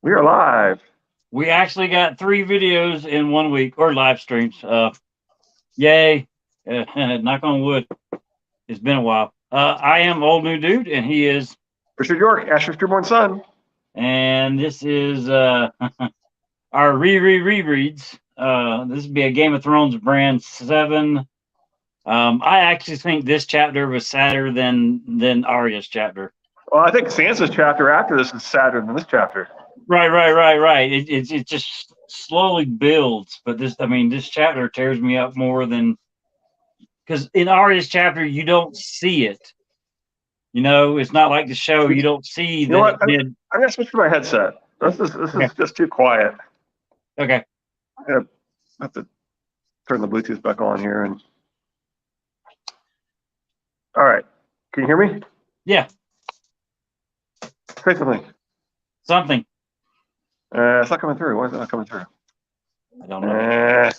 We are live. We actually got 3 videos in 1 week, or live streams. Yay! Knock on wood. It's been a while. I am old new dude, and he is, Richard York, Asher's newborn son. and this is our rereads. This would be a Game of Thrones Bran 7. I actually think this chapter was sadder than Arya's chapter. Well, I think Sansa's chapter after this is sadder than this chapter. Right. It just slowly builds, but this chapter tears me up more than, because in Arya's chapter you don't see it. It's not like the show. You don't see You know that what? it did. I'm gonna switch to my headset. This Okay. is just too quiet. Okay. I have to turn the Bluetooth back on here. And all right, can you hear me? Yeah. Say something. Something. It's not coming through. Why is it not coming through? I don't know.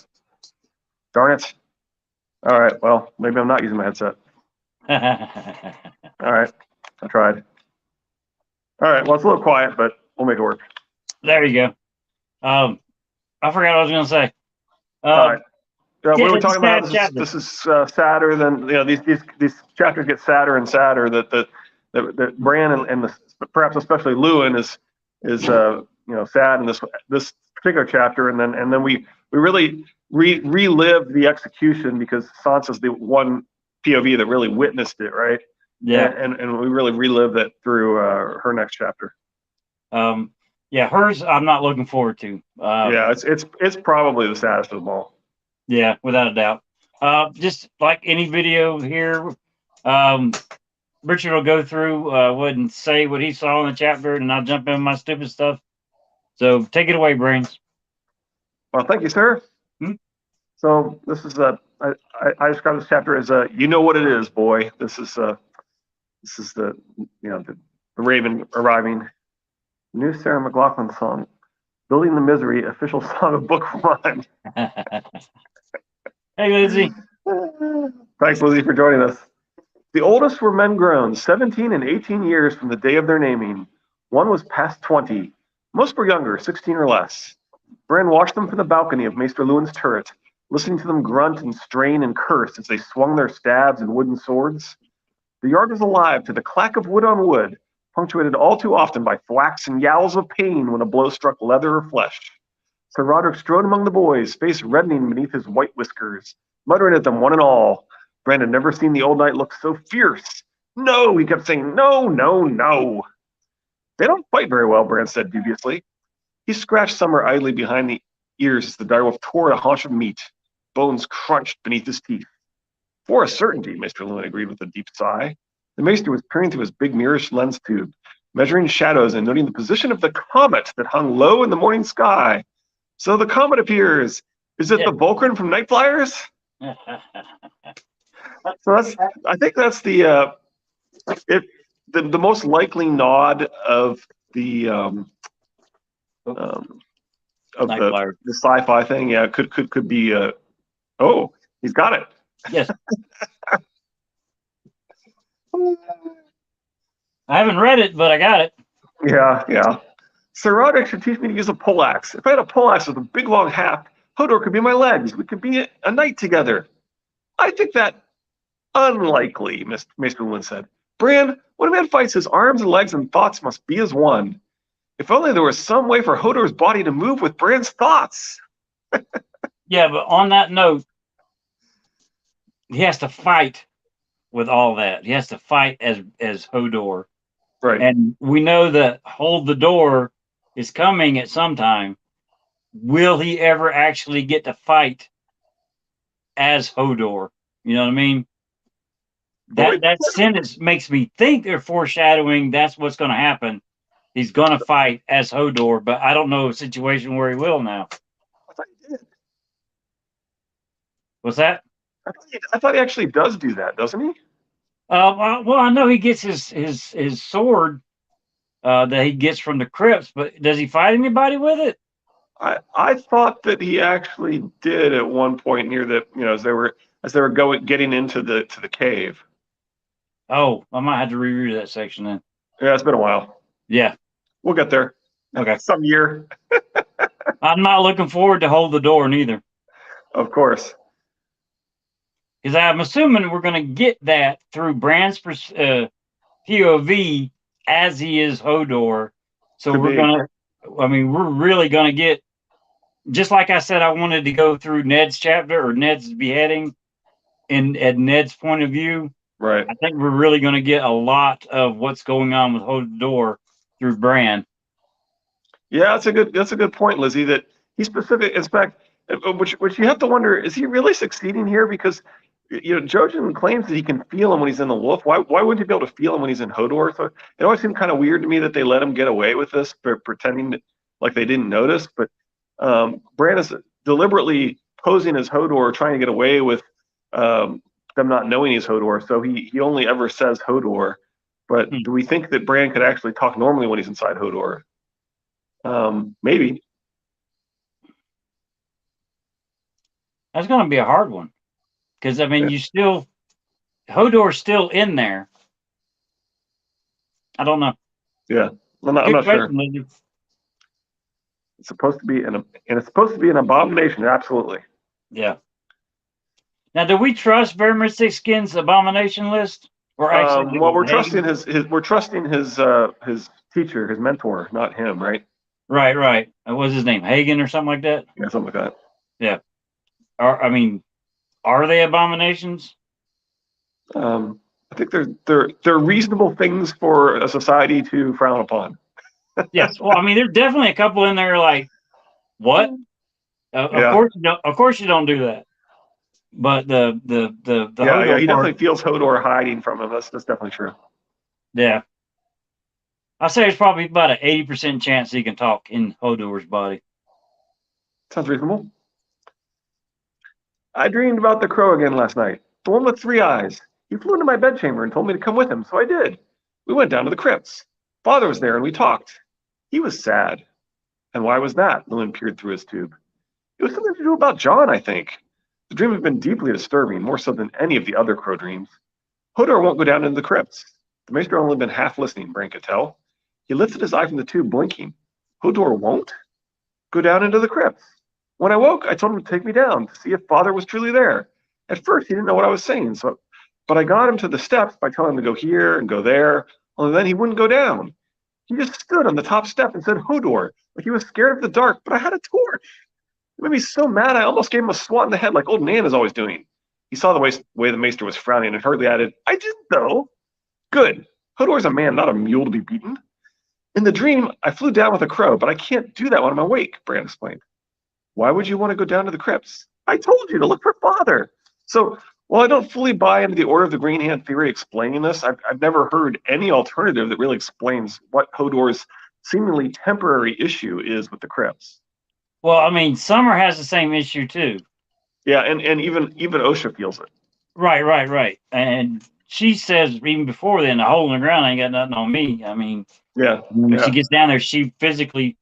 Darn it. All right. Well, maybe I'm not using my headset. All right. I tried. All right. Well, it's a little quiet, but we'll make it work. There you go. I forgot what I was going to say. All right. Yeah, we were it's a talking about sad this is sadder than these chapters get sadder and sadder. That Bran and perhaps especially Lewin is sad in this particular chapter, and then we really relive the execution because Sansa's the one POV that really witnessed it, right? Yeah. And we really relive that through her next chapter. Yeah, hers I'm not looking forward to. Yeah, it's probably the saddest of them all. Yeah, without a doubt. Just like any video here, Richard will go through and say what he saw in the chapter, and I'll jump in my stupid stuff. So take it away, Brains. Well, thank you, sir. So this is I describe this chapter as you know what it is, boy. This is the the Raven arriving. New Sarah McLachlan song, "Building the Misery," official song of Book 1. Hey, Lizzie. Thanks, Lizzie, for joining us. The oldest were men grown, 17 and 18 years from the day of their naming. One was past 20. Most were younger, 16 or less. Bran watched them from the balcony of Maester Lewin's turret, listening to them grunt and strain and curse as they swung their stabs and wooden swords. The yard was alive to the clack of wood on wood, punctuated all too often by thwacks and yowls of pain when a blow struck leather or flesh. Sir Roderick strode among the boys, face reddening beneath his white whiskers, muttering at them one and all. Bran had never seen the old knight look so fierce. No, he kept saying, no, no, no. They don't fight very well, Bran said dubiously. He scratched Summer idly behind the ears as the direwolf tore at a haunch of meat. Bones crunched beneath his teeth. For a certainty, Maester Lewin agreed with a deep sigh. The Maester was peering through his big mirrorish lens tube, measuring shadows and noting the position of the comet that hung low in the morning sky. So the comet appears. Is it the Vulcan from Night Flyers? So I think that's the most likely nod of the sci-fi thing. Yeah, could be. Oh, he's got it. Yes. I haven't read it, but I got it. Yeah. Sir Roderick should teach me to use a poleaxe. If I had a poleaxe with a big long haft, Hodor could be my legs. We could be a knight together. I think that unlikely, Maester Lewin said. Bran, when a man fights, his arms and legs and thoughts must be as one. If only there was some way for Hodor's body to move with Bran's thoughts. Yeah, but on that note, he has to fight with all that. He has to fight as Hodor. Right. And we know that Hold the Door is coming at some time. Will he ever actually get to fight as Hodor? You know what I mean? That sentence makes me think they're foreshadowing that's what's going to happen. He's going to fight as Hodor, but I don't know a situation where he will now. I thought he did. What's that? I thought he actually does do that, doesn't he? Well, I know he gets his sword that he gets from the crypts, but does he fight anybody with it? I thought that he actually did at one point near the as they were getting into the cave. Oh, I might have to reread that section then. Yeah, it's been a while. Yeah, we'll get there. Okay. some year, I'm not looking forward to Hold the Door neither, of course. because I'm assuming we're going to get that through Bran's POV as he is Hodor. So Could we're be. gonna. I mean, we're really gonna get. Just like I said, I wanted to go through Ned's chapter or Ned's beheading, in at Ned's point of view. Right. I think we're really going to get a lot of what's going on with Hodor through Bran. Yeah, that's a good point, Lizzie. That he's specific. In fact, which you have to wonder, is he really succeeding here? Because Jojen claims that he can feel him when he's in the wolf. Why wouldn't he be able to feel him when he's in Hodor? So it always seemed kind of weird to me that they let him get away with this, pretending like they didn't notice. But Bran is deliberately posing as Hodor, trying to get away with them not knowing he's Hodor. So he only ever says Hodor. But do we think that Bran could actually talk normally when he's inside Hodor? Maybe. That's going to be a hard one because I mean, Yeah. you still Hodor's still in there. I don't know. Yeah. I'm not sure. Question, Lindsay. It's supposed to be and it's supposed to be an abomination. Absolutely. Yeah. Now, do we trust Very Thick Skin's abomination list, or actually? Well, we're trusting we're trusting his teacher, his mentor, not him, right? Right, right. What's his name? Hagen or something like that? Yeah, something like that. Yeah. I mean, are they abominations? I think they're reasonable things for a society to frown upon. Yes. Well, I mean, there's definitely a couple in there like, what? Yeah. Of course you don't do that. But the Yeah, he Hodor part, definitely feels Hodor hiding from him. That's definitely true. yeah. I say it's probably about an 80% chance he can talk in Hodor's body. Sounds reasonable. I dreamed about the crow again last night. The one with 3 eyes. He flew into my bedchamber and told me to come with him, so I did. We went down to the crypts. Father was there and we talked. He was sad. And why was that? Lewin peered through his tube. It was something to do about John, I think. The dream had been deeply disturbing, more so than any of the other crow dreams. Hodor won't go down into the crypts. The maester only been half listening, Bran could tell. He lifted his eye from the tube, blinking. Hodor won't go down into the crypts. When I woke, I told him to take me down to see if Father was truly there. At first, he didn't know what I was saying, but I got him to the steps by telling him to go here and go there. Only then he wouldn't go down. He just stood on the top step and said Hodor, like he was scared of the dark, but I had a torch. It made me so mad I almost gave him a swat in the head like old Nan is always doing. He saw the way the maester was frowning and hurriedly added, I didn't though. Good. Hodor's a man, not a mule to be beaten. In the dream, I flew down with a crow, but I can't do that when I'm awake, Bran explained. Why would you want to go down to the crypts? I told you to look for Father. So, while I don't fully buy into the Order of the Green Hand theory explaining this, I've never heard any alternative that really explains what Hodor's seemingly temporary issue is with the crypts. Well, I mean, Summer has the same issue too. Yeah, and even Osha feels it. Right. And she says even before then, the hole in the ground ain't got nothing on me. I mean, Yeah. when she gets down there, she physically.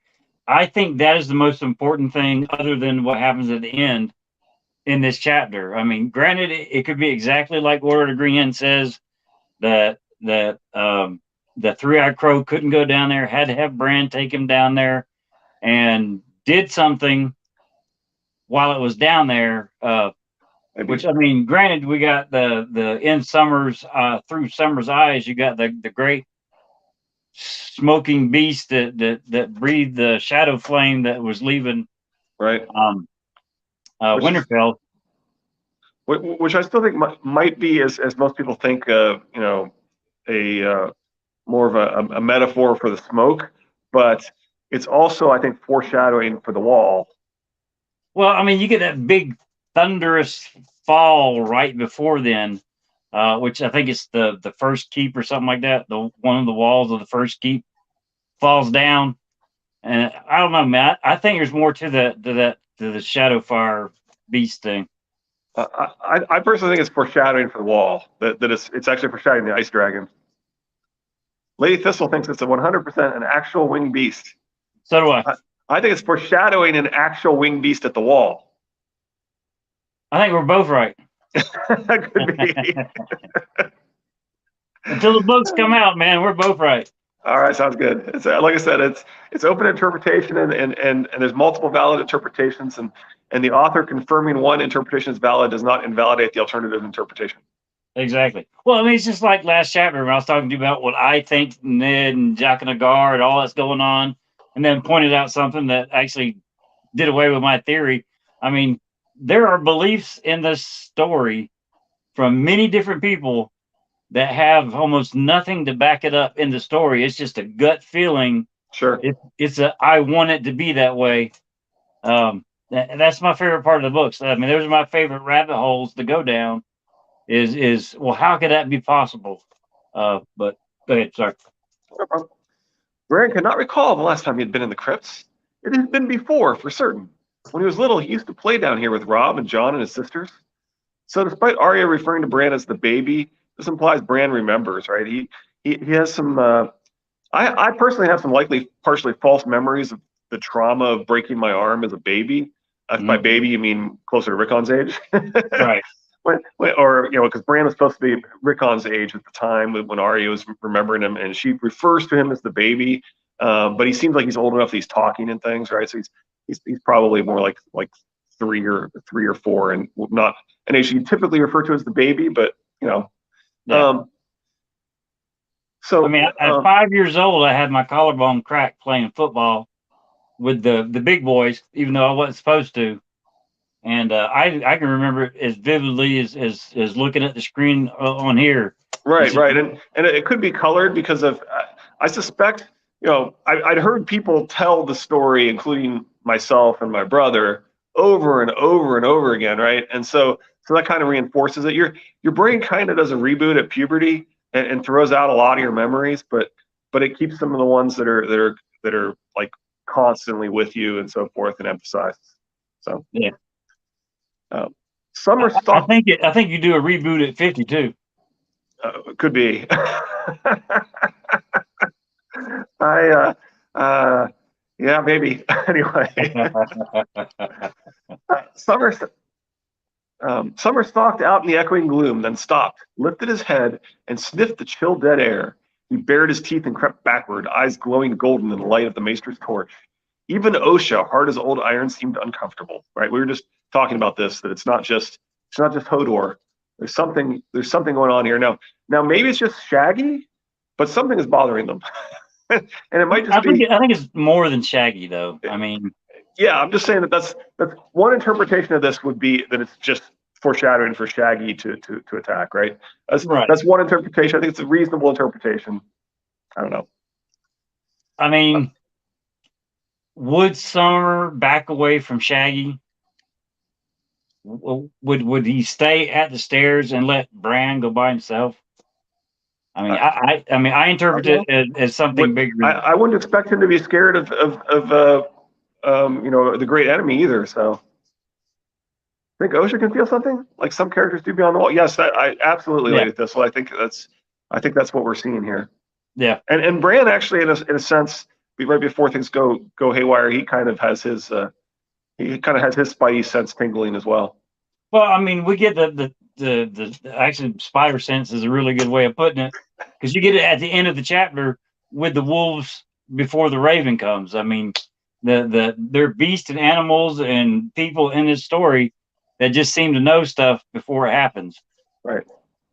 I think that is the most important thing, other than what happens at the end in this chapter. I mean, granted, it could be exactly like Order of the Green Hand says that the three-eyed crow couldn't go down there, had to have Bran take him down there, and did something while it was down there. Which, I mean, granted, we got the in Summers through Summers' eyes, you got the great smoking beast that breathed the shadow flame that was leaving right Winterfell. Which I still think might be, as most people think, a more of a metaphor for the smoke, but it's also, I think, foreshadowing for the wall. Well, I mean, you get that big thunderous fall right before then, which I think it's the first keep or something like that. The one of the walls of the first keep falls down, and I don't know, man. I think there's more to the Shadowfire beast thing. I personally think it's foreshadowing for the wall. That it's actually foreshadowing the ice dragon. Lady Thistle thinks it's 100% an actual winged beast. So do I. I think it's foreshadowing an actual winged beast at the wall. I think we're both right. That could be. Until the books come out, man, we're both right. All right, sounds good. It's like I said, it's open interpretation, and there's multiple valid interpretations, and the author confirming one interpretation is valid does not invalidate the alternative interpretation. Exactly. Well, I mean, it's just like last chapter when I was talking to you about what I think Ned and Jack and Agar and all that's going on, and then pointed out something that actually did away with my theory. I mean, there are beliefs in this story from many different people that have almost nothing to back it up in the story. It's just a gut feeling. Sure. It's a I want it to be that way. That's my favorite part of the books. I mean, those are my favorite rabbit holes to go down. Is well, how could that be possible? But go ahead, sorry. No problem. Bran could not recall the last time he had been in the crypts. It had been before, for certain. When he was little, he used to play down here with Rob and John and his sisters. So, despite Arya referring to Bran as the baby, this implies Bran remembers, right? He has some. I personally have some likely partially false memories of the trauma of breaking my arm as a baby. If by baby you mean closer to Rickon's age, Right. or because Bran was supposed to be Rickon's age at the time when Arya was remembering him, and she refers to him as the baby. But he seems like he's old enough that he's talking and things, right? So he's probably more like 3 or 4, and not an age you typically refer to as the baby, but Yeah. So I mean, at 5 years old, I had my collarbone cracked playing football with the big boys, even though I wasn't supposed to. And I can remember it as vividly as looking at the screen on here. Right, right, and it could be colored because of I suspect I'd heard people tell the story, including myself and my brother, over and over and over again, right? And so that kind of reinforces it. Your brain kind of does a reboot at puberty and throws out a lot of your memories, but it keeps some of the ones that are like constantly with you and so forth and emphasizes. So yeah, Summer I stock. think you do a reboot at 52. Could be. I yeah, maybe. Anyway, Summer Summer stalked out in the echoing gloom, then stopped, lifted his head, and sniffed the chill dead air. He bared his teeth and crept backward, eyes glowing golden in the light of the maester's torch. Even Osha, hard as old iron, seemed uncomfortable. Right? We were just talking about this, that it's not just Hodor. There's something going on here. Now maybe it's just Shaggy, but something is bothering them. And it might just I think it's more than Shaggy, though. I mean, yeah, I'm just saying that's one interpretation of this would be that it's just foreshadowing for Shaggy to attack, right? That's one interpretation. I think it's a reasonable interpretation. I don't know. I mean, would Summer back away from Shaggy? Would he stay at the stairs and let Bran go by himself? I mean, I interpret it as something bigger. I wouldn't expect him to be scared of the great enemy either. So I think Osha can feel something like some characters do beyond the wall. Yes, I absolutely like this. So I think that's what we're seeing here. Yeah, and Bran actually, in a sense, right before things go haywire, he kind of has his spidey sense tingling as well. Well, I mean, we get the actually spider sense is a really good way of putting it, because you get it at the end of the chapter with the wolves before the raven comes. I mean, they're beasts and animals and people in this story that just seem to know stuff before it happens. Right.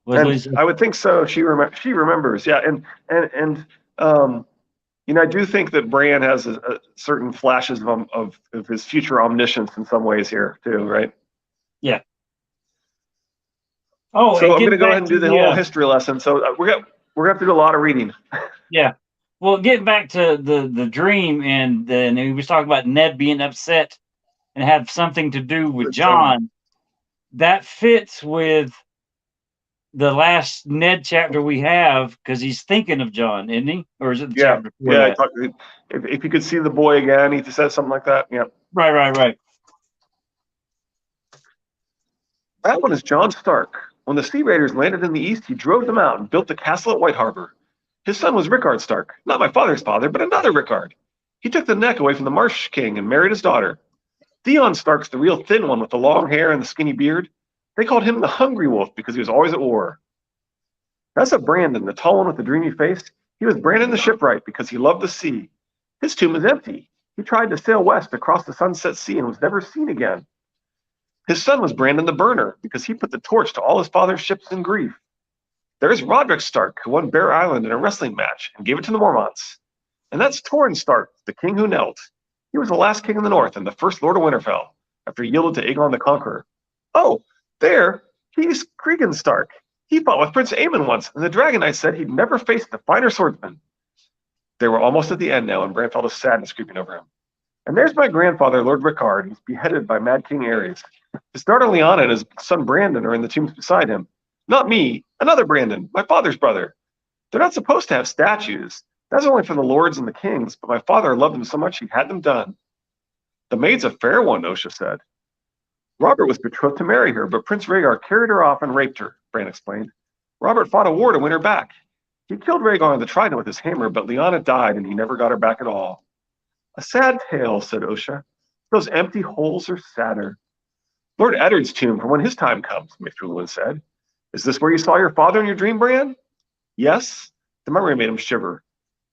And I would think so. She remembers. Yeah. And I do think that Bran has a certain flashes of his future omniscience in some ways here too, right? Yeah. Oh, so I'm going to go ahead and do the whole history lesson. So we're going to have to do a lot of reading. Yeah. Well, getting back to the dream, and then he was talking about Ned being upset and have something to do with John. That fits with the last Ned chapter we have, because he's thinking of John, isn't he? Or is it the chapter before that? If you could see the boy again, he said something like that. Yeah. Right. That one is John Stark. When the Sea Raiders landed in the east, he drove them out and built the castle at White Harbor. His son was Rickard Stark, not my father's father, but another Rickard. He took the neck away from the Marsh King and married his daughter. Theon Stark's the real thin one with the long hair and the skinny beard. They called him the Hungry Wolf because he was always at war. That's a Brandon, the tall one with the dreamy face. He was Brandon the shipwright because he loved the sea. His tomb is empty. He tried to sail west across the sunset sea and was never seen again. His son was Brandon the burner because he put the torch to all his father's ships in grief. There is Roderick Stark, who won Bear Island in a wrestling match and gave it to the Mormonts. And that's Torrin Stark, the king who knelt. He was the last king in the north and the first lord of Winterfell, after he yielded to Aegon the Conqueror. Oh, there, he's Cregan Stark. He fought with Prince Aemon once, and the Dragon Knight said he'd never faced a finer swordsman. They were almost at the end now, and Bran felt a sadness creeping over him. And there's my grandfather, Lord Rickard, who's beheaded by Mad King Aerys. His daughter Lyanna and his son Brandon are in the tombs beside him. Not me, another Brandon, my father's brother. They're not supposed to have statues. That's only for the lords and the kings, but my father loved them so much he had them done. The maid's a fair one, Osha said. Robert was betrothed to marry her, but Prince Rhaegar carried her off and raped her, Bran explained. Robert fought a war to win her back. He killed Rhaegar on the trident with his hammer, but Lyanna died and he never got her back at all. A sad tale, said Osha. Those empty holes are sadder. Lord Eddard's tomb for when his time comes, Maester Luwin said. Is this where you saw your father in your dream, Bran? Yes. The memory made him shiver.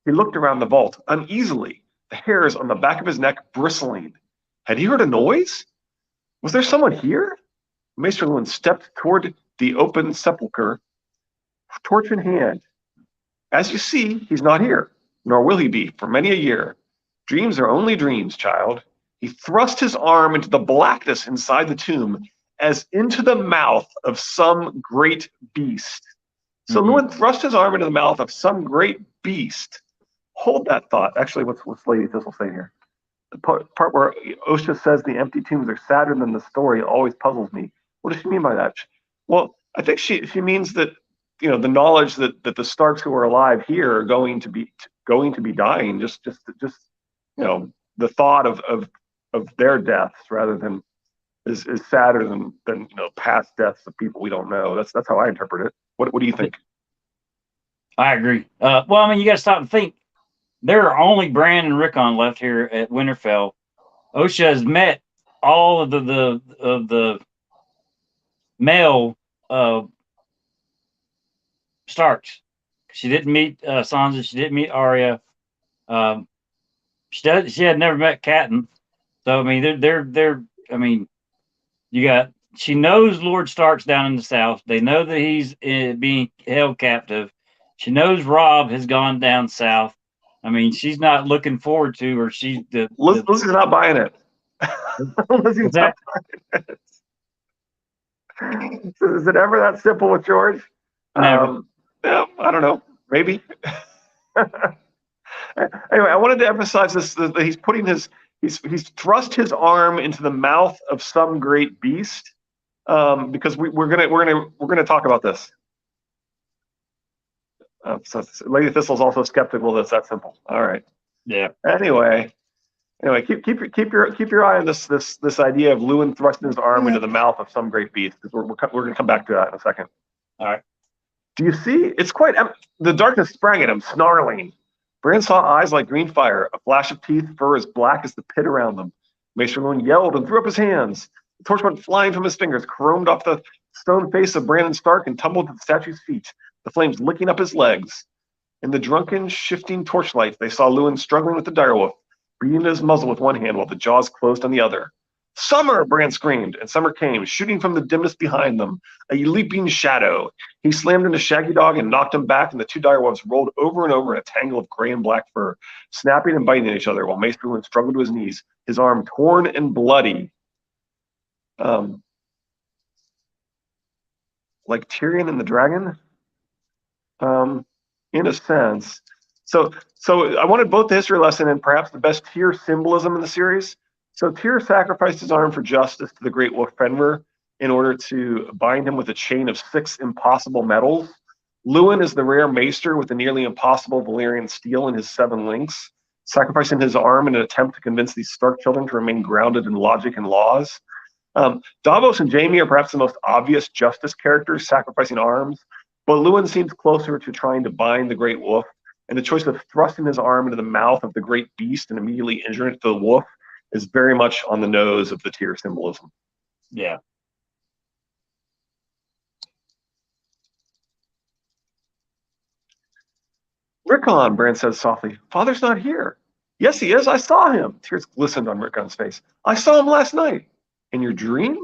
He looked around the vault uneasily, the hairs on the back of his neck bristling. Had he heard a noise? Was there someone here? Maester Luwin stepped toward the open sepulchre, torch in hand. As you see, he's not here, nor will he be for many a year. Dreams are only dreams, child. He thrust his arm into the blackness inside the tomb, as into the mouth of some great beast. So Luwin thrust his arm into the mouth of some great beast. Hold that thought. Actually, what's Lady Thistle say here? The part where Osha says the empty tombs are sadder than the story always puzzles me. What does she mean by that? Well, I think she means that, you know, the knowledge that the Starks who are alive here are going to be dying. Just you know, the thought of their deaths rather than is sadder than you know, past deaths of people we don't know. That's how I interpret it. What do you think? I agree. Well, I mean, you got to stop and think. There are only Bran and Rickon left here at Winterfell. Osha has met all of the male Starks. She didn't meet Sansa. She didn't meet Arya. She had never met Catelyn. So I mean, they're. I mean, you got. She knows Lord Stark's down in the south. They know that he's being held captive. She knows Robb has gone down south. I mean, she's not looking forward to, or she's Lizzie's not buying it. Lizzie's not buying it. So is it ever that simple with George? Never. Yeah, I don't know. Maybe. Anyway, I wanted to emphasize this: that he's putting he's thrust his arm into the mouth of some great beast, because we're gonna talk about this. So Lady Thistle's also skeptical that it's that simple. All right. Yeah. Anyway, keep your eye on this idea of Luwin thrusting his arm into the mouth of some great beast, because we're going to come back to that in a second. All right. Do you see? It's quite the darkness sprang at him, snarling. Bran saw eyes like green fire, a flash of teeth, fur as black as the pit around them. Maester Luwin yelled and threw up his hands. The torch went flying from his fingers, chromed off the stone face of Brandon Stark, and tumbled to the statue's feet, the flames licking up his legs. In the drunken, shifting torchlight, they saw Luwin struggling with the direwolf, beating his muzzle with one hand while the jaws closed on the other. Summer! Bran screamed, and Summer came, shooting from the dimness behind them, a leaping shadow. He slammed into Shaggy Dog and knocked him back, and the two direwolves rolled over and over in a tangle of gray and black fur, snapping and biting at each other while Maester Luwin struggled to his knees, his arm torn and bloody. Like Tyrion and the dragon? In a sense. So I wanted both the history lesson and perhaps the best Tyr symbolism in the series. So Tyr sacrificed his arm for justice to the great wolf Fenrir in order to bind him with a chain of 6 impossible metals. Luwin is the rare maester with the nearly impossible Valyrian steel in his 7 links, sacrificing his arm in an attempt to convince these Stark children to remain grounded in logic and laws. Davos and Jaime are perhaps the most obvious justice characters sacrificing arms, but Luwin seems closer to trying to bind the great wolf, and the choice of thrusting his arm into the mouth of the great beast and immediately injuring it to the wolf is very much on the nose of the Tyr symbolism. Yeah. Rickon, Bran said softly. Father's not here. Yes, he is. I saw him. Tears glistened on Rickon's face. I saw him last night. In your dream?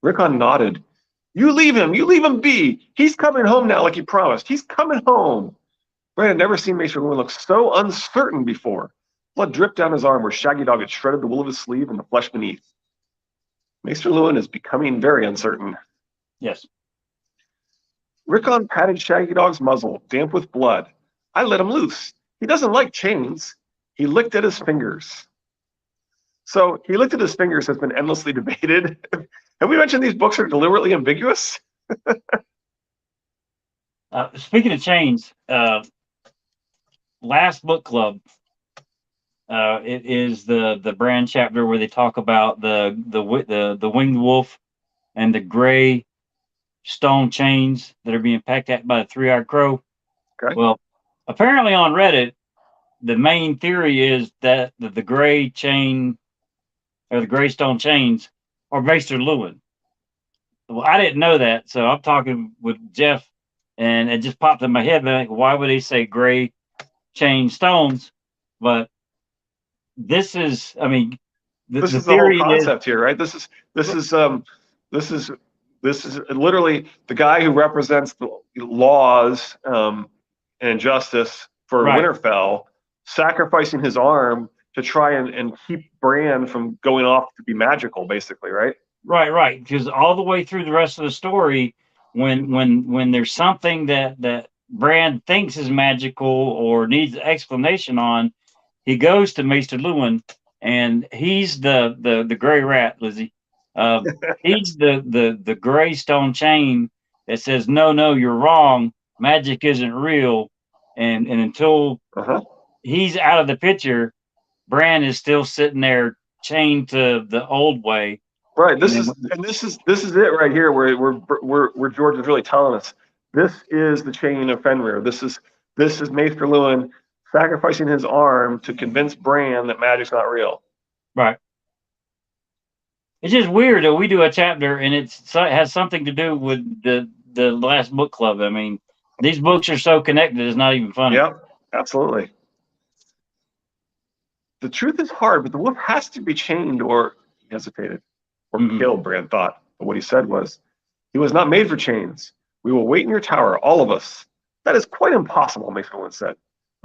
Rickon nodded. You leave him. You leave him be. He's coming home now like he promised. He's coming home. Bran had never seen Maester Luwin look so uncertain before. Blood dripped down his arm where Shaggy Dog had shredded the wool of his sleeve and the flesh beneath. Maester Luwin is becoming very uncertain. Yes. Rickon patted Shaggy Dog's muzzle, damp with blood. I let him loose. He doesn't like chains. He licked at his fingers. So he licked at his fingers has been endlessly debated. Have we mentioned these books are deliberately ambiguous? Speaking of chains, last book club, it is the Bran chapter where they talk about the winged wolf and the gray stone chains that are being pecked at by the three-eyed crow. Okay. Well, apparently on Reddit, the main theory is that the gray chain or the gray stone chains are Maester Luwin. Well, I didn't know that, so I'm talking with Jeff, and it just popped in my head. Like, why would he say gray chain stones? But this is, I mean, this the is the whole theory concept here, right? This is literally the guy who represents the laws and justice for Right. Winterfell, sacrificing his arm to try and keep Bran from going off to be magical, basically, right? Right. Because all the way through the rest of the story, when there's something that Bran thinks is magical or needs explanation on, he goes to Maester Luwin, and he's the gray rat, Lizzie. He's the gray stone chain that says, no, you're wrong. Magic isn't real. And until he's out of the picture, Bran is still sitting there chained to the old way. Right. This is it right here where George is really telling us this is the chain of Fenrir. This is Maester Luwin sacrificing his arm to convince Bran that magic's not real. Right. It's just weird that we do a chapter and it has something to do with the last book club. I mean, these books are so connected, it's not even funny. Yep, absolutely. The truth is hard, but the wolf has to be chained or he hesitated. Or killed, Bran thought. But what he said was, he was not made for chains. We will wait in your tower, all of us. That is quite impossible, Maester Luwin said.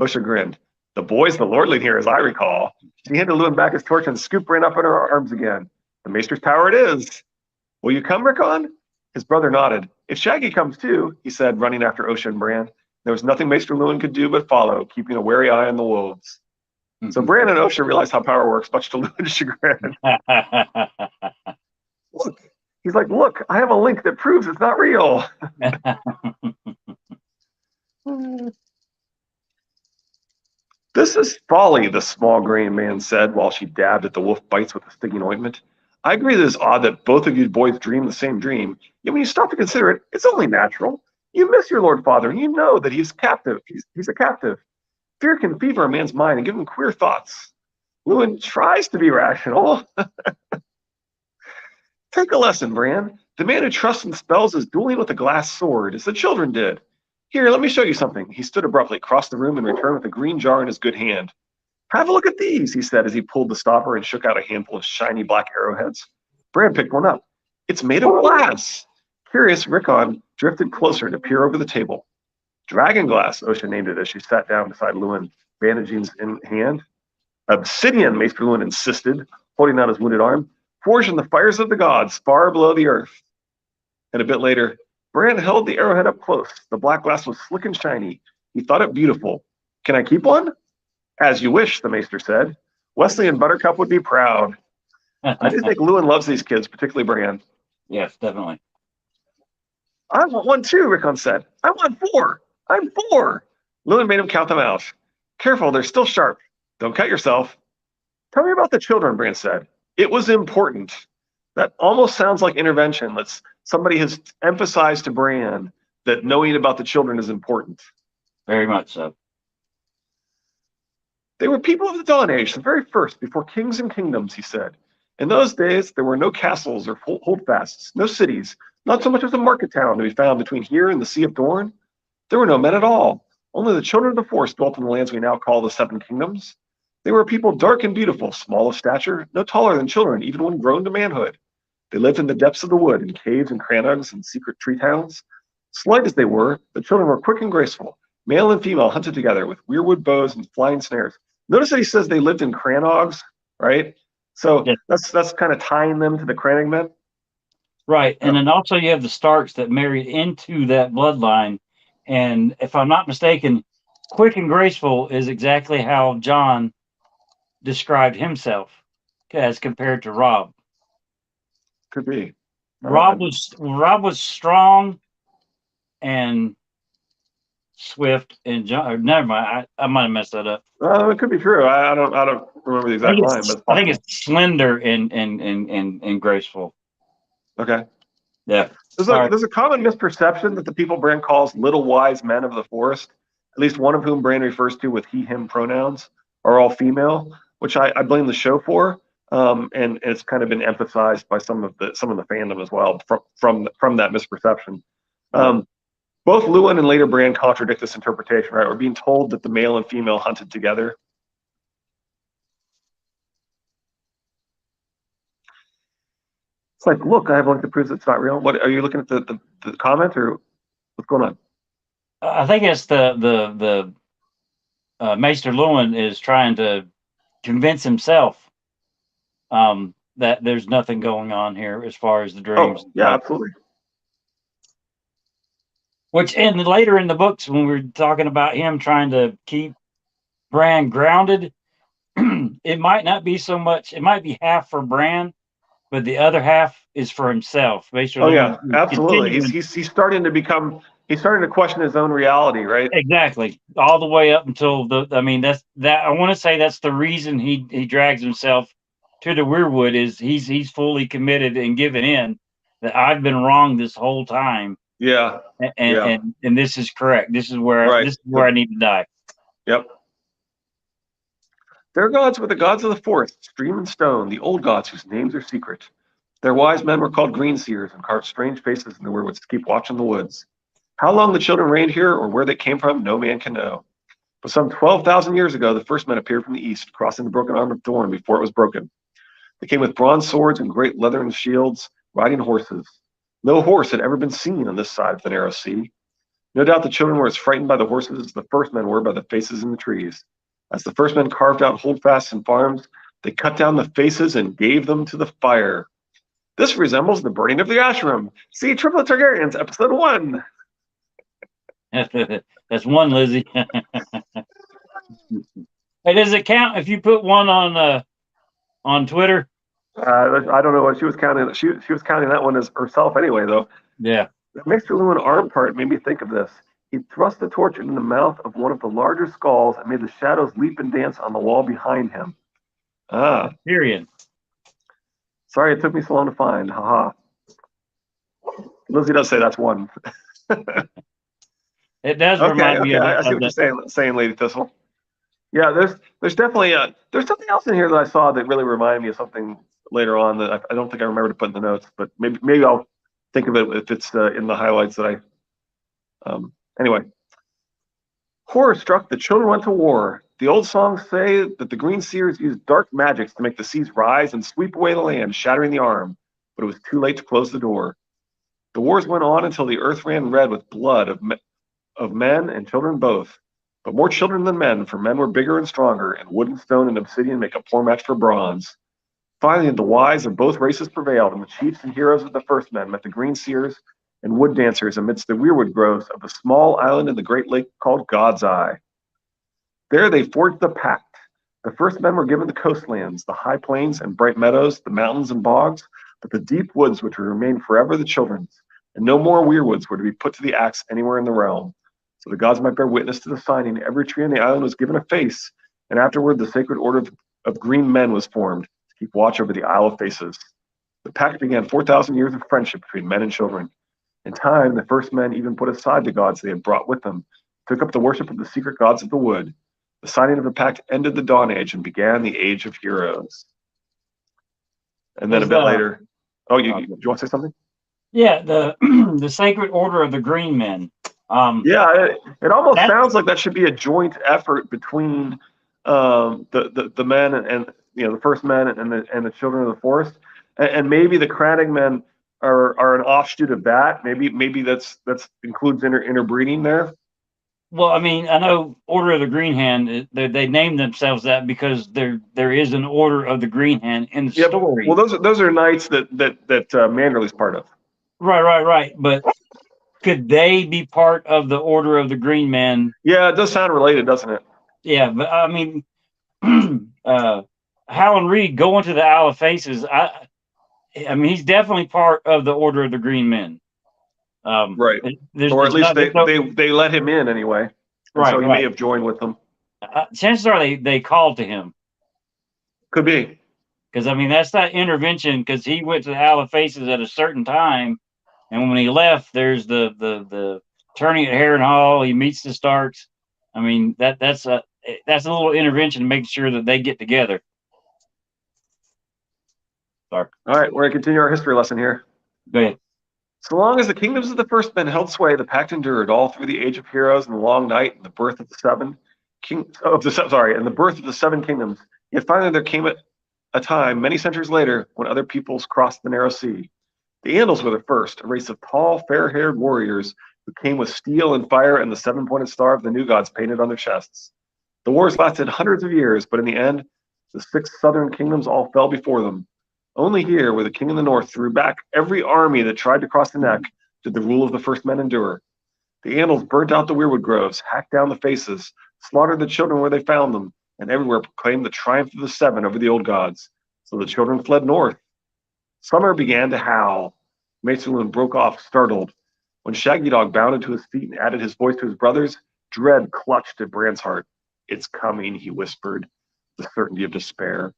Osha grinned. The boy's the lordling here, as I recall. She handed Luwin back his torch and scooped Bran up in her arms again. The Maester's tower it is. Will you come, Rickon? His brother nodded. If Shaggy comes too, he said, running after Osha and Bran. There was nothing Maester Luwin could do but follow, keeping a wary eye on the wolves. So Bran and Osha realized how power works, much to Luwin's chagrin. Look, he's like, look, I have a link that proves it's not real. This is folly, the small grain man said while she dabbed at the wolf bites with a stinging ointment. I agree that it's odd that both of you boys dream the same dream, yet when you stop to consider it, it's only natural. You miss your lord father, and you know that he's captive. He's a captive. Fear can fever a man's mind and give him queer thoughts. Luwin tries to be rational. Take a lesson, Bran. The man who trusts in spells is dueling with a glass sword, as the children did. Here, let me show you something. He stood abruptly, crossed the room, and returned with a green jar in his good hand. Have a look at these, he said as he pulled the stopper and shook out a handful of shiny black arrowheads. Bran picked one up. It's made of glass. Curious, Rickon drifted closer to peer over the table. Dragon glass, Osha named it as she sat down beside Luwin, bandagings in hand. Obsidian, Maester Luwin insisted, holding out his wounded arm. Forged in the fires of the gods, far below the earth. And a bit later, Bran held the arrowhead up close. The black glass was slick and shiny. He thought it beautiful. Can I keep one? As you wish, the Maester said. Wesley and Buttercup would be proud. I do think Luwin loves these kids, particularly Bran. Yes, definitely. I want one too, Rickon said. I want 4. I'm 4. Luwin made him count them out. Careful, they're still sharp. Don't cut yourself. Tell me about the children, Bran said. It was important. That almost sounds like intervention. Somebody has emphasized to Bran that knowing about the children is important. Very much so. They were people of the Dawn Age, the very first, before kings and kingdoms, he said. In those days, there were no castles or holdfasts, no cities, not so much as a market town to be found between here and the Sea of Dorne. There were no men at all. Only the children of the forest dwelt in the lands we now call the Seven Kingdoms. They were a people dark and beautiful, small of stature, no taller than children, even when grown to manhood. They lived in the depths of the wood, in caves and crannogs and secret tree towns. Slight as they were, the children were quick and graceful. Male and female hunted together with weirwood bows and flying snares. Notice that he says they lived in crannogs, right? So Yeah. that's kind of tying them to the Crannog men. Right. And then also you have the Starks that married into that bloodline. And if I'm not mistaken, quick and graceful is exactly how John described himself as compared to Rob. Could be. Rob was strong and swift, and John. Never mind. I might have messed that up. It could be true. I don't remember the exact line, but I think it's slender and graceful. Okay. Yeah. There's a common misperception that the people Bran calls little wise men of the forest, at least one of whom Bran refers to with he, him pronouns, are all female, which I blame the show for. And it's kind of been emphasized by some of the fandom as well from that misperception. Both Lewin and later Bran contradict this interpretation, right? We're being told that the male and female hunted together. It's like, look, I have one that proves it's not real. What are you looking at the comment, or what's going on? I think it's the Maester Lewin is trying to convince himself that there's nothing going on here as far as the dreams. Oh, yeah, absolutely. Which, and later in the books, when we were talking about him trying to keep Bran grounded, it might not be so much. It might be half for Bran, but the other half is for himself. Oh yeah, absolutely. He's starting to question his own reality, right? Exactly, all the way up until I mean, that's that. I want to say that's the reason he drags himself to the weirwood is he's fully committed and given in that I've been wrong this whole time. Yeah, and this is correct. This is where I need to die. Yep. Their gods were the gods of the forest, stream and stone, the old gods whose names are secret. Their wise men were called green seers and carved strange faces in the weirwoods to keep watch in the woods. How long the children reigned here or where they came from, no man can know. But some 12,000 years ago, the first men appeared from the east, crossing the broken arm of Dorne before it was broken. They came with bronze swords and great leathern shields, riding horses. No horse had ever been seen on this side of the narrow sea. No doubt the children were as frightened by the horses as the first men were by the faces in the trees. As the first men carved out holdfasts and farms, they cut down the faces and gave them to the fire. This resembles the burning of the ashram. See Triplet Targaryens, episode 1. That's one, Lizzie. Hey, does it count if you put one on Twitter? I don't know what she was counting. She was counting that one as herself anyway, though. Yeah. The Maester Lewin arm part made me think of this. He thrust the torch into the mouth of one of the larger skulls and made the shadows leap and dance on the wall behind him. Period. Sorry it took me so long to find. Haha. Lizzie does say that's one. It does remind me of. I see what you're saying, Lady Thistle. Yeah, there's definitely there's something else in here that I saw that really reminded me of something later on that I don't think I remember to put in the notes, but maybe I'll think of it if it's in the highlights that I. Anyway, horror struck, the children went to war. The old songs say that the green seers used dark magics to make the seas rise and sweep away the land, shattering the arm, but it was too late to close the door. The wars went on until the earth ran red with blood of men and children both, but more children than men, for men were bigger and stronger, and wood and stone and obsidian make a poor match for bronze. Finally, the wise of both races prevailed, and the chiefs and heroes of the first men met the green seers and wood dancers amidst the weirwood groves of a small island in the great lake called God's Eye. There they forged the pact. The first men were given the coastlands, the high plains and bright meadows, the mountains and bogs, but the deep woods which would remain forever the children's, and no more weirwoods were to be put to the axe anywhere in the realm. So the gods might bear witness to the signing. Every tree on the island was given a face, and afterward the sacred order of green men was formed to keep watch over the Isle of Faces. The pact began 4,000 years of friendship between men and children. In time, the first men even put aside the gods they had brought with them, took up the worship of the secret gods of the wood. The signing of the pact ended the Dawn Age and began the Age of Heroes. And then a bit later, do you want to say something? Yeah, the the Sacred Order of the Green Men. Yeah, it almost That sounds like that should be a joint effort between the men and the first men and the children of the forest, and maybe the Crannig men are an offshoot of that. Maybe that's includes interbreeding there. well, I mean, I know Order of the Green Hand. They named themselves that because there is an Order of the Green Hand in the Yep. Well, story. those are knights that Manderley's part of. Right. But could they be part of the Order of the Green Man? Yeah, it does sound related, doesn't it? Yeah, but I mean, Howland Reed going to the Isle of Faces. I mean, he's definitely part of the Order of the Green Men. Right. Or at There's least not, they there's no, they they let him in anyway, and so he may right. have joined with them. Chances are they called to him Could be. because I mean that's not intervention because he went to the Isle of Faces at a certain time, and when he left, there's the turning at Heron Hall. He meets the Starks. I mean that's a little intervention to make sure that they get together. Sorry, All right, we're gonna continue our history lesson here. go ahead. So long as the kingdoms of the first men held sway, the pact endured all through the age of heroes and the long night and the birth of the and the birth of the seven kingdoms. Yet finally there came a time, many centuries later, when other peoples crossed the narrow sea. The Andals were the first, a race of tall, fair-haired warriors who came with steel and fire and the seven-pointed star of the new gods painted on their chests. The wars lasted hundreds of years, but in the end, the six southern kingdoms all fell before them. Only here, where the king of the north threw back every army that tried to cross the neck, did the rule of the first men endure. The Andals burnt out the weirwood groves, hacked down the faces, slaughtered the children where they found them, and everywhere proclaimed the triumph of the seven over the old gods. So the children fled north. Summer began to howl. Maester Loon broke off, startled. When Shaggy Dog bounded to his feet and added his voice to his brother's, dread clutched at Bran's heart. It's coming, he whispered, the certainty of despair.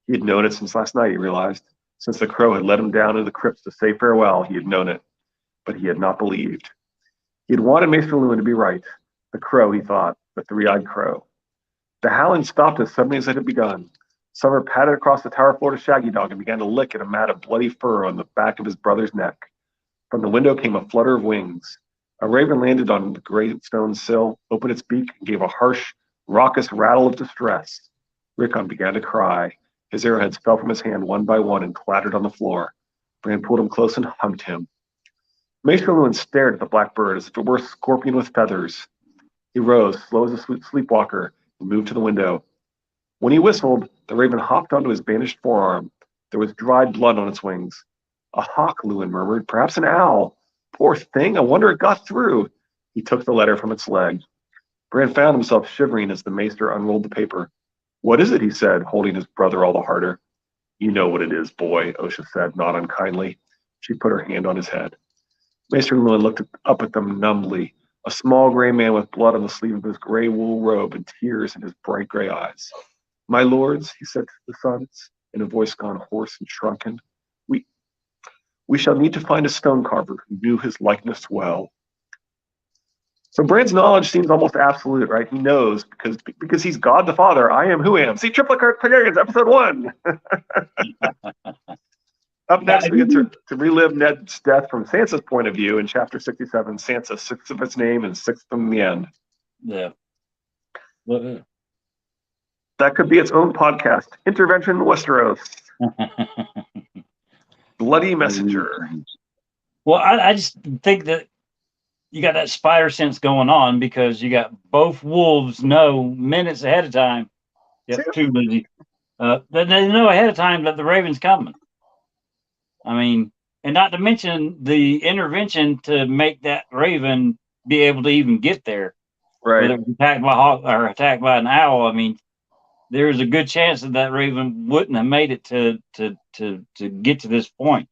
He had known it since last night, he realized. Since the crow had led him down into the crypts to say farewell, he had known it. But he had not believed. He had wanted Maester Lewin to be right. The crow, he thought, the three-eyed crow. The howling stopped as suddenly as it had begun. Summer padded across the tower floor to Shaggy Dog and began to lick at a mat of bloody fur on the back of his brother's neck. From the window came a flutter of wings. A raven landed on the great stone sill, opened its beak, and gave a harsh, raucous rattle of distress. Rickon began to cry. His arrowheads fell from his hand one by one and clattered on the floor. Bran pulled him close and hugged him. Maester Lewin stared at the black bird as if it were a scorpion with feathers. He rose, slow as a sleepwalker, and moved to the window. When he whistled, the raven hopped onto his bandaged forearm. There was dried blood on its wings. A hawk, Lewin murmured, perhaps an owl. Poor thing, I wonder it got through. He took the letter from its leg. Bran found himself shivering as the maester unrolled the paper. What is it? He said, holding his brother all the harder. You know what it is, boy, Osha said, not unkindly. She put her hand on his head. Maester Lewin looked up at them numbly, a small gray man with blood on the sleeve of his gray wool robe and tears in his bright gray eyes. My lords, he said to the sons, in a voice gone hoarse and shrunken, we shall need to find a stone carver who knew his likeness well. So Bran's knowledge seems almost absolute, right? He knows because he's God the Father. I am who am. See Triplicate Targaryens, episode 1. Up next, we get to relive Ned's death from Sansa's point of view in chapter 67. Sansa, sixth of its name and sixth from the end. Yeah. That could be its own podcast. Intervention Westeros. Bloody Messenger. Well, I just think that you got that spider sense going on because you got both wolves know minutes ahead of time. Yep, too busy. They know ahead of time that the raven's coming. I mean, and not to mention the intervention to make that raven be able to even get there. Right. Whether it was attacked by a hawk or attacked by an owl, I mean, there's a good chance that raven wouldn't have made it to get to this point.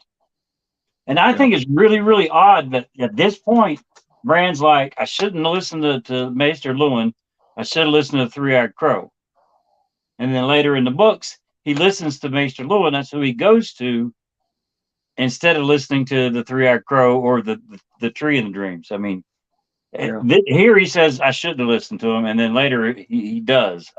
And I think it's really, really odd that at this point, Bran's like, I shouldn't listen to Maester Lewin. I should have listened to the Three-Eyed Crow. And then later in the books, he listens to Maester Lewin. That's who he goes to instead of listening to the Three-Eyed Crow or the Tree in the Dreams. I mean, here he says, I shouldn't have listened to him. And then later he does.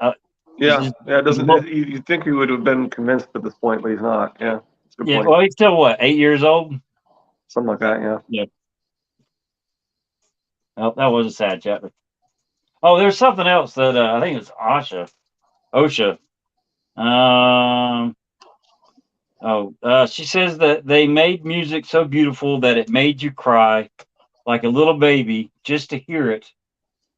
It doesn't. You think he would have been convinced at this point, but he's not. Yeah. Good point. Well, he's still what, 8 years old? Something like that. Yeah. Yeah. Oh, that was a sad chapter. Oh, there's something else that I think it's OSHA. Um, she says that they made music so beautiful that it made you cry like a little baby just to hear it.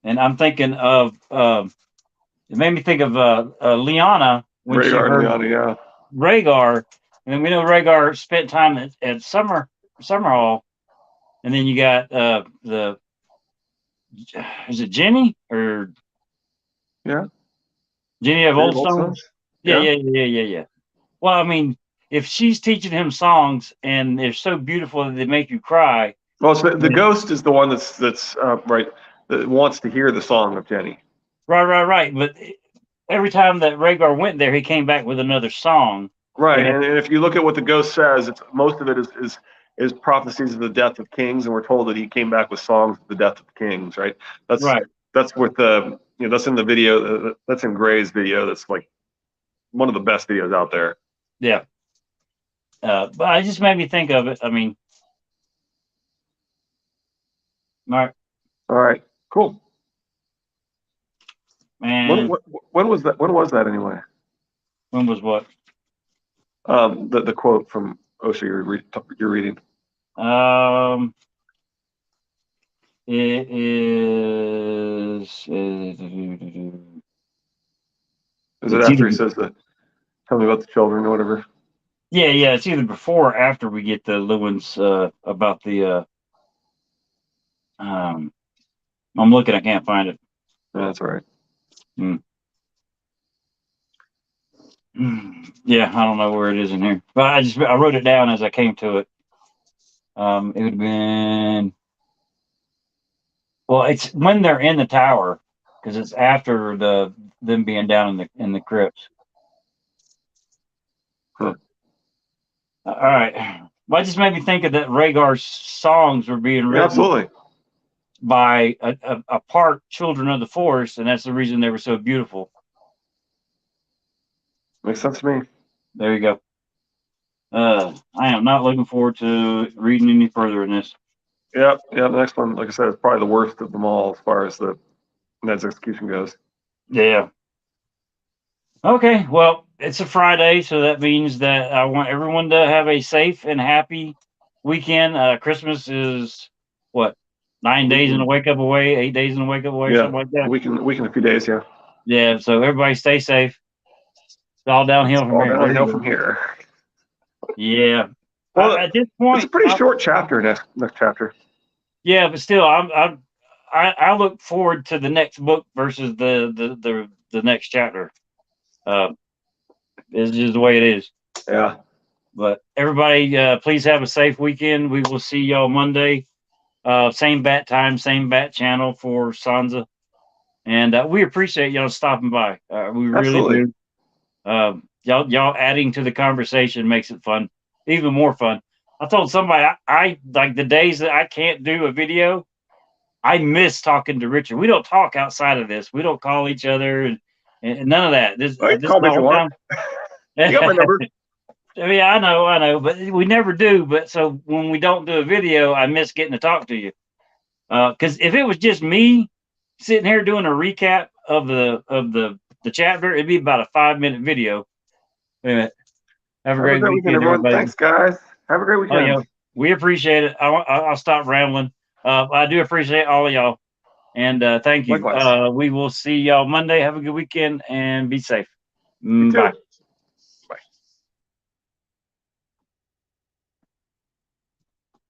And I'm thinking of it made me think of Liana when she Rhaegar and heard Liana, yeah. Rhaegar, and then we know Rhaegar spent time at Summer Hall, and then you got the is it Jenny or Yeah. Jenny of Jenny Old Stone? Boltstones. Yeah, Yeah. yeah, yeah, yeah, yeah. Well, I mean, if she's teaching him songs and they're so beautiful that they make you cry, Well, so the then, ghost is the one that's right that wants to hear the song of Jenny. right. But every time that Rhaegar went there, he came back with another song. Right, And and if you look at what the ghost says, it's most of it is prophecies of the death of kings, and we're told that he came back with songs of the death of kings. Right. That's right, that's with the that's in the video. That's in Gray's video. That's like one of the best videos out there. yeah. But I just made me think of it. I mean, Mark, All right. Cool. man, When was that? When was that anyway? when was what? The quote from Osha you're reading. It is. Is it It's after either he says that? Tell me about the children or whatever. yeah. It's either before or after we get the Lewins about the. I'm looking. I can't find it. Yeah, that's all right. Hmm. Yeah, I don't know where it is in here, but I wrote it down as I came to it. It would have been well. It's when they're in the tower because it's after them being down in the crypts. Huh. All right. Well, it just made me think of that Rhaegar's songs were being Yeah, written absolutely. by a part children of the forest, and that's the reason they were so beautiful. Makes sense to me. There you go. I am not looking forward to reading any further in this. Yeah. The next one, like I said, is probably the worst of them all as far as the Ned's execution goes. Yeah. Okay. Well, it's a Friday, so that means that I want everyone to have a safe and happy weekend. Christmas is what 9 days in the wake up away, 8 days in the wake up away, Yeah, something like that. a week and a few days. Yeah. Yeah. So everybody stay safe. It's all downhill from All here. downhill from here. Yeah. Well, At this it's a point, pretty short chapter. Next chapter. yeah, but still, I look forward to the next book versus the next chapter. It's just the way it is. Yeah. But everybody, please have a safe weekend. We will see y'all Monday. Same bat time, same bat channel for Sansa, and we appreciate y'all stopping by. We really Absolutely. do. Y'all adding to the conversation makes it fun, even more fun. I told somebody I like the days that I can't do a video. I miss talking to Richard. We don't talk outside of this. We don't call each other and none of that. This Well, you can this call is me the if you whole want. time. You got my number. Yeah, I know, but we never do. But so when we don't do a video, I miss getting to talk to you. Because if it was just me sitting here doing a recap of the chapter, it'd be about a 5 minute video. Wait a minute. Have a Have a great great weekend, weekend, everyone. everybody. Thanks, guys. Have a great Oh, weekend. we appreciate it. I'll stop rambling. I do appreciate all of y'all, and thank you. Likewise. We will see y'all Monday. Have a good weekend and be safe. You too. Bye.